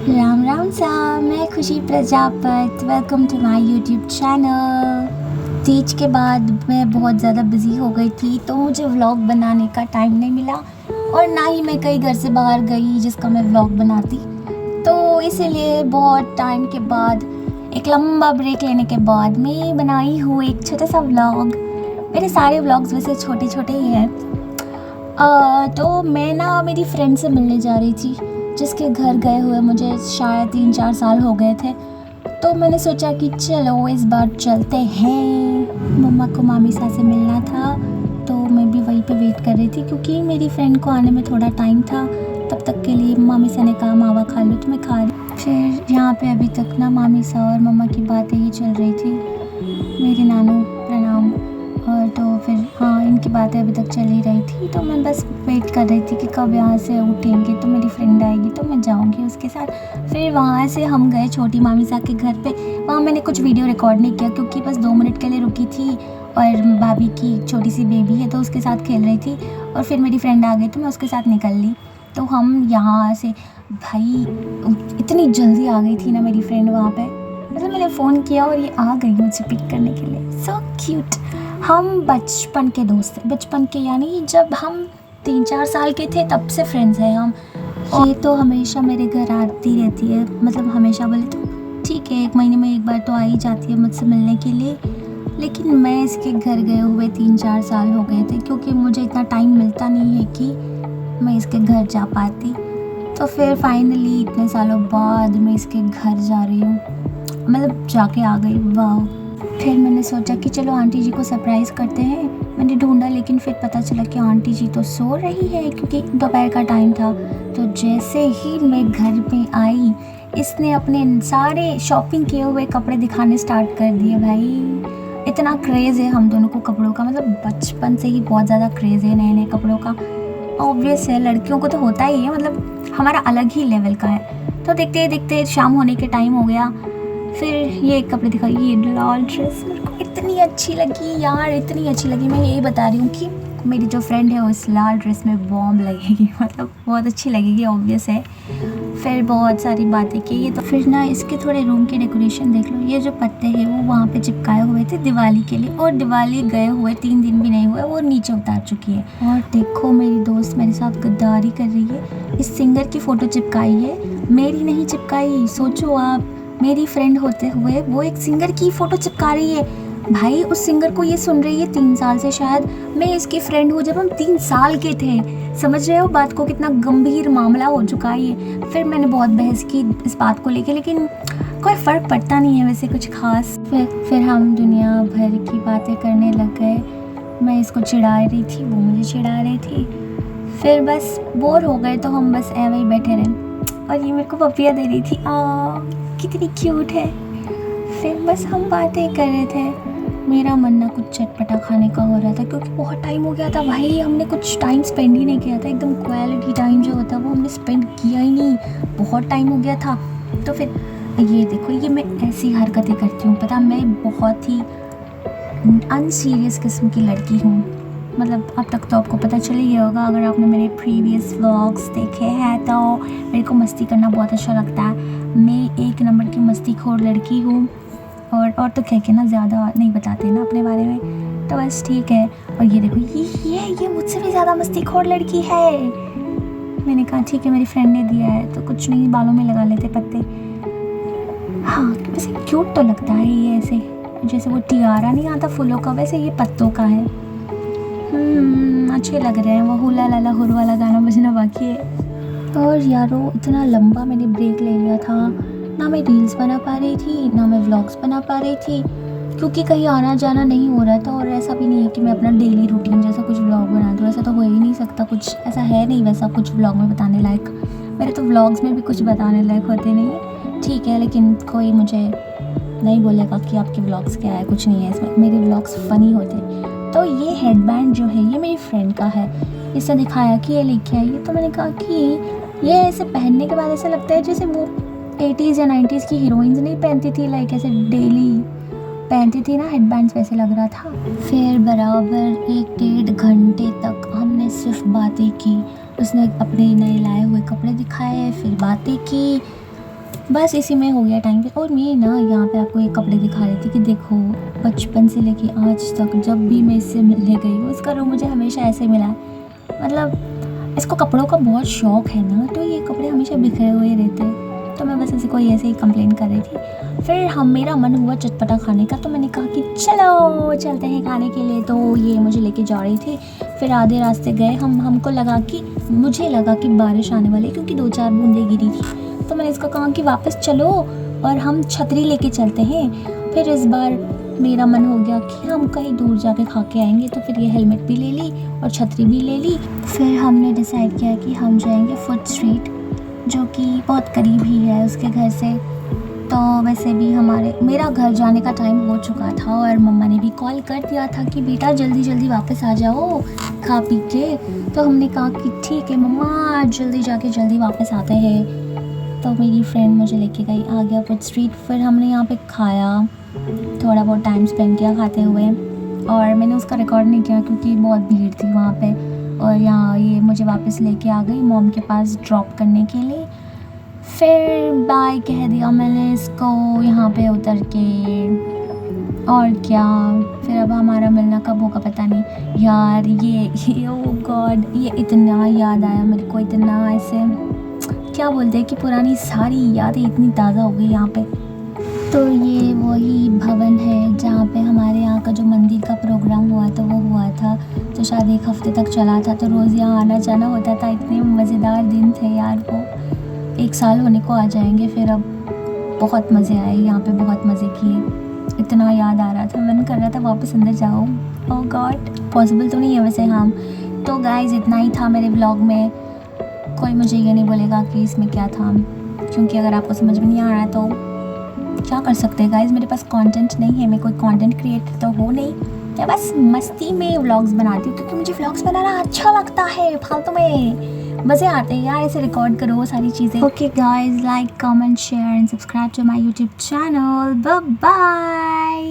राम राम सा, मैं Khushi Prajapat. Welcome to my YouTube channel. Teej के बाद मैं बहुत ज़्यादा बिज़ी हो गई थी, तो मुझे व्लॉग बनाने का टाइम नहीं मिला और ना ही मैं कहीं घर से बाहर गई जिसका मैं व्लॉग बनाती। तो इसीलिए बहुत टाइम के बाद, एक लंबा ब्रेक लेने के बाद मैं बनाई हूँ एक छोटा सा व्लॉग। मेरे सारे व्लॉग्स वैसे छोटे छोटे ही हैं। तो मैं ना मेरी फ्रेंड से मिलने जा रही थी जिसके घर गए हुए मुझे शायद 3-4 साल हो गए थे। तो मैंने सोचा कि चलो इस बार चलते हैं। मम्मा को मामी सा से मिलना था, तो मैं भी वहीं पे वेट कर रही थी क्योंकि मेरी फ्रेंड को आने में थोड़ा टाइम था। तब तक के लिए मामी सा ने कहा मावा खा लो, तो मैं खा रही। फिर यहाँ पे अभी तक ना मामी सा और मम्मा की बातें ही चल रही थी। मेरे नानू प्रणाम। और तो फिर हाँ, इनकी बातें अभी तक चल ही रही थी। तो मैं बस वेट कर रही थी कि कब यहाँ से उठेंगे तो मेरी फ्रेंड आएगी तो मैं जाऊँगी उसके साथ। फिर वहाँ से हम गए छोटी मामी साहब के घर पे। वहाँ मैंने कुछ वीडियो रिकॉर्ड नहीं किया क्योंकि बस 2 मिनट के लिए रुकी थी और भाभी की एक छोटी सी बेबी है तो उसके साथ खेल रही थी। और फिर मेरी फ्रेंड आ गई तो मैं उसके साथ निकल ली। तो हम यहाँ से, भाई इतनी जल्दी आ गई थी ना मेरी फ्रेंड वहाँ पे। मतलब मैंने फ़ोन किया और ये आ गई मुझे पिक करने के लिए। So cute. हम बचपन के दोस्त थे, बचपन के यानी जब हम 3-4 साल के थे तब से फ्रेंड्स हैं हम। और ये तो हमेशा मेरे घर आती रहती है, मतलब हमेशा बोले तो ठीक है, 1 महीने में एक बार तो आ ही जाती है मुझसे मिलने के लिए। लेकिन मैं इसके घर गए हुए 3-4 साल हो गए थे क्योंकि मुझे इतना टाइम मिलता नहीं है कि मैं इसके घर जा पाती। तो फिर फाइनली इतने सालों बाद मैं इसके घर जा रही हूँ, मतलब जाके आ गई। वाह। फिर मैंने सोचा कि चलो आंटी जी को सरप्राइज़ करते हैं। मैंने ढूंढा लेकिन फिर पता चला कि आंटी जी तो सो रही है क्योंकि दोपहर का टाइम था। तो जैसे ही मैं घर पे आई, इसने अपने सारे शॉपिंग किए हुए कपड़े दिखाने स्टार्ट कर दिए। भाई इतना क्रेज़ है हम दोनों को कपड़ों का, मतलब बचपन से ही बहुत ज़्यादा क्रेज़ है नए नए कपड़ों का। ऑब्वियस है, लड़कियों को तो होता ही है, मतलब हमारा अलग ही लेवल का है। तो देखते देखते शाम होने के टाइम हो गया। फिर ये कपड़े दिखाई, ये लाल ड्रेस मेरे को इतनी अच्छी लगी यार, इतनी अच्छी लगी। मैं यही बता रही हूँ कि मेरी जो फ्रेंड है उस लाल ड्रेस में बॉम्ब लगेगी, मतलब बहुत अच्छी लगेगी, ऑब्वियस है। फिर बहुत सारी बातें की ये तो। फिर ना इसके थोड़े रूम के डेकोरेशन देख लो। ये जो पत्ते हैं वो वहाँ पे चिपकाए हुए थे दिवाली के लिए, और दिवाली गए हुए 3 दिन भी नहीं हुए वो नीचे उतार चुकी है। और देखो मेरी दोस्त मेरे साथ गद्दारी कर रही है, इस सिंगर की फ़ोटो चिपकाई है, मेरी नहीं चिपकाई। सोचो आप, मेरी फ्रेंड होते हुए वो एक सिंगर की फ़ोटो चिपका रही है। भाई उस सिंगर को ये सुन रही है 3 साल से शायद। मैं इसकी फ्रेंड हूँ जब हम 3 साल के थे। समझ रहे हो बात को, कितना गंभीर मामला हो चुका है ये। फिर मैंने बहुत बहस की इस बात को लेके, लेकिन कोई फ़र्क पड़ता नहीं है वैसे कुछ खास। फिर हम दुनिया भर की बातें करने लग गए। मैं इसको चिढ़ा रही थी, वो मुझे चिढ़ा रही थी। फिर बस बोर हो गए तो हम बस ऐसे ही बैठे रहे। और ये मेरे को पपिया दे रही थी, कितनी क्यूट है। फिर बस हम बातें कर रहे थे। मेरा मन ना कुछ चटपटा खाने का हो रहा था क्योंकि बहुत टाइम हो गया था भाई, हमने कुछ टाइम स्पेंड ही नहीं किया था। एकदम क्वालिटी टाइम जो होता है वो हमने स्पेंड किया ही नहीं, बहुत टाइम हो गया था। तो फिर ये देखो, ये मैं ऐसी हरकतें करती हूँ, पता मैं बहुत ही अनसीरियस किस्म की लड़की हूँ। मतलब अब तक तो आपको पता चल ही गया होगा अगर आपने मेरे प्रीवियस व्लॉग्स देखे हैं। तो मेरे को मस्ती करना बहुत अच्छा लगता है। मैं 1 नंबर की मस्तीखोर लड़की हूँ। और तो कह के ना ज़्यादा नहीं बताते ना अपने बारे में, तो बस ठीक है। और ये देखो, ये मुझसे भी ज़्यादा मस्तीखोर लड़की है। मैंने कहा ठीक है, मेरी फ्रेंड ने दिया है तो कुछ नहीं, बालों में लगा लेते पत्ते। हाँ वैसे क्यूट तो लगता है ये, ऐसे जैसे वो टियारा नहीं आता फूलों का, वैसे ये पत्तों का है। अच्छे लग रहे हैं। वो हुला लाला हुर वाला गाना बजना बाकी है। और यारो इतना लंबा मैंने ब्रेक ले लिया था, ना मैं रील्स बना पा रही थी ना मैं व्लॉग्स बना पा रही थी क्योंकि कहीं आना जाना नहीं हो रहा था। और ऐसा भी नहीं है कि मैं अपना डेली रूटीन जैसा कुछ व्लॉग बना दूँ, ऐसा तो हो ही नहीं सकता, कुछ ऐसा है नहीं वैसा कुछ व्लॉग में बताने लायक। मेरे तो व्लॉग्स में भी कुछ बताने लायक होते नहीं है, ठीक है, लेकिन कोई मुझे नहीं बोलेगा कि आपके व्लॉग्स क्या है, कुछ नहीं है इसमें। मेरे व्लॉग्स फ़नी होते। तो ये हेडबैंड जो है ये मेरी फ्रेंड का है। इसने दिखाया कि ये लेके आई है, तो मैंने कहा कि ये ऐसे पहनने के बाद ऐसा लगता है जैसे वो 80s या 90s की हीरोइंस नहीं पहनती थी, लाइक ऐसे डेली पहनती थी ना हेडबैंड्स, वैसे लग रहा था। फिर बराबर 1-1.5 घंटे तक हमने सिर्फ बातें की। उसने अपने नए लाए हुए कपड़े दिखाए, फिर बातें की। बस इसी में हो गया टाइम। और मैं ना यहाँ पे आपको ये कपड़े दिखा रही थी कि देखो, बचपन से लेके आज तक जब भी मैं इससे मिलने गई हूँ, उसका रूम मुझे हमेशा ऐसे मिला है। मतलब इसको कपड़ों का बहुत शौक़ है ना, तो ये कपड़े हमेशा बिखरे हुए रहते हैं। तो मैं बस इसी को ऐसे ही कंप्लेन कर रही थी। फिर मेरा मन हुआ चटपटा खाने का, तो मैंने कहा कि चलो चलते हैं खाने के लिए। तो ये मुझे लेके जा रही थी। फिर आधे रास्ते गए मुझे लगा कि बारिश आने वाली है, क्योंकि 2-4 बूंदें गिरी थी। तो मैंने इसको कहा कि वापस चलो और हम छतरी लेके चलते हैं। फिर इस बार मेरा मन हो गया कि हम कहीं दूर जाके खा के आएंगे, तो फिर ये हेलमेट भी ले ली और छतरी भी ले ली। फिर हमने डिसाइड किया कि हम जाएंगे फूड स्ट्रीट, जो कि बहुत करीब ही है उसके घर से। तो वैसे भी मेरा घर जाने का टाइम हो चुका था और मम्मा ने भी कॉल कर दिया था कि बेटा जल्दी जल्दी वापस आ जाओ खा पी के। तो हमने कहा कि ठीक है मम्मा, जल्दी जाके जल्दी वापस आते हैं। तो मेरी फ्रेंड मुझे लेके गई, आ गया फूड स्ट्रीट। फिर हमने यहाँ पे खाया, थोड़ा बहुत टाइम स्पेंड किया खाते हुए, और मैंने उसका रिकॉर्ड नहीं किया क्योंकि बहुत भीड़ थी वहाँ पे। और यहाँ ये मुझे वापस लेके आ गई मॉम के पास ड्रॉप करने के लिए। फिर बाय कह दिया मैंने इसको यहाँ पे उतर के, और क्या। फिर अब हमारा मिलना कब होगा पता नहीं यार। ये ओह गॉड, ये इतना याद आया मेरे को, इतना ऐसे क्या बोलते हैं कि पुरानी सारी यादें इतनी ताज़ा हो गई यहाँ पे। तो ये वही भवन है जहाँ पे हमारे यहाँ का जो मंदिर का प्रोग्राम हुआ था वो हुआ था। तो शायद 1 हफ्ते तक चला था, तो रोज़ यहाँ आना जाना होता था। इतने मज़ेदार दिन थे यार वो। 1 साल होने को आ जाएंगे फिर। अब बहुत मज़े आए यहाँ पे, बहुत मज़े किए। इतना याद आ रहा था, मन कर रहा था वापस अंदर जाओ। ओह गॉड, पॉसिबल तो नहीं है वैसे। हाँ तो गाइज़ इतना ही था मेरे ब्लॉग में। कोई मुझे ये नहीं बोलेगा कि इसमें क्या था, क्योंकि अगर आपको समझ में नहीं आ रहा है तो क्या कर सकते हैं गाइज़। मेरे पास कंटेंट नहीं है, मैं कोई कंटेंट क्रिएटर तो हो नहीं। मैं बस मस्ती में व्लॉग्स बनाती हूँ, क्योंकि मुझे व्लॉग्स बनाना अच्छा लगता है। फालतू में मज़े आते हैं यार, ऐसे रिकॉर्ड करो वो सारी चीज़ें। Okay guys, like comment share and subscribe to my YouTube channel. Bye bye.